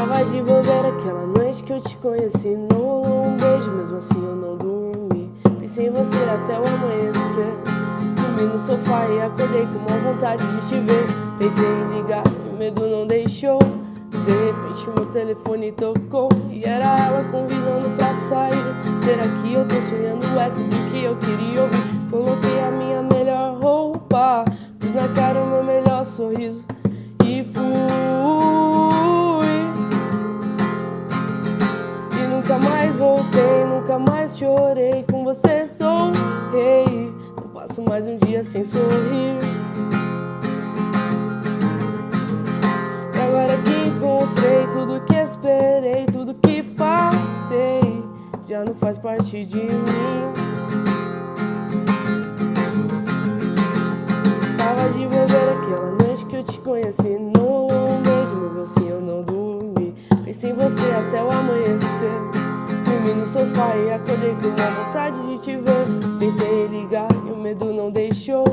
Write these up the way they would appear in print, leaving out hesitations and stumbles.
Tava de bobeira aquela noite que eu te conheci. Não rolou um beijo, mesmo assim eu não dormi. Pensei em você até o amanhecer. Dormi no sofá e acordei com uma vontade de te ver. Pensei em ligar e o medo não deixou. De repente o meu telefone tocou e era ela convidando pra sair. Será que eu tô sonhando? É tudo que eu queria ouvir. Coloquei a minha melhor roupa, pus na cara o meu melhor sorriso e fui. E nunca mais voltei, nunca mais chorei. Com você sou rei, não passo mais um dia sem sorrir. E agora que encontrei tudo que esperei, tudo que passei, já não faz parte de mim. Tava de bobeira aquela noite que eu te conheci. Não rolou um beijo, mesmo assim eu não dormi. Pensei em você até o amanhecer. Dormi no sofá e acordei com uma vontade de te ver. Pensei em ligar e o medo não deixou.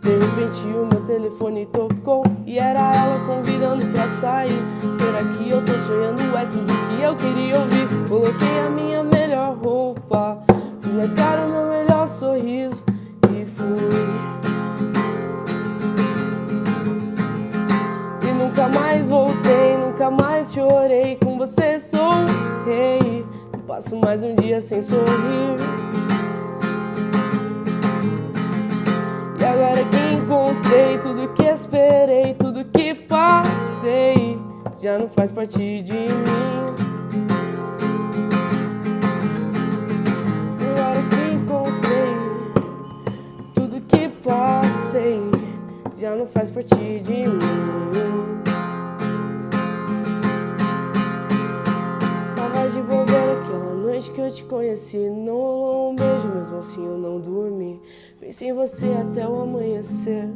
De repente o meu telefone tocou e era ela convidando pra sair. Será que eu tô sonhando? É tudo que eu queria ouvir. Coloquei a minha melhor roupa, pus na cara o meu melhor sorriso e fui. E nunca mais voltei, nunca mais chorei. Com você sou rei, não passo mais um dia sem sorrir. E agora que encontrei tudo que esperei, tudo que passei, já não faz parte de mim. E agora que encontrei tudo que passei, já não faz parte de mim. Tava de bobeira aquela noite que eu te conheci. Não rolou um beijo, mesmo assim eu não dormi. Pensei em você até o amanhecer.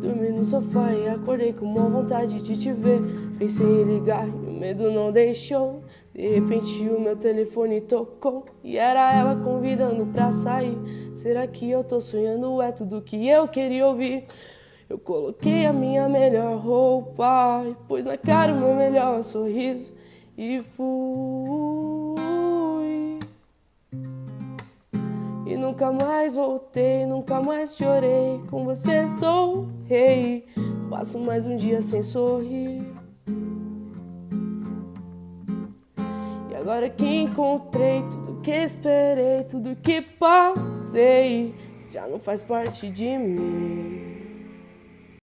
Dormi no sofá e acordei com uma vontade de te ver. Pensei em ligar e o medo não deixou. De repente o meu telefone tocou e era ela convidando pra sair. Será que eu tô sonhando? É tudo que eu queria ouvir. Eu coloquei a minha melhor roupa e pus na cara o meu melhor sorriso e fui. E nunca mais voltei, nunca mais chorei. Com você sou rei, passo mais um dia sem sorrir. E agora que encontrei tudo que esperei, tudo que passei, já não faz parte de mim.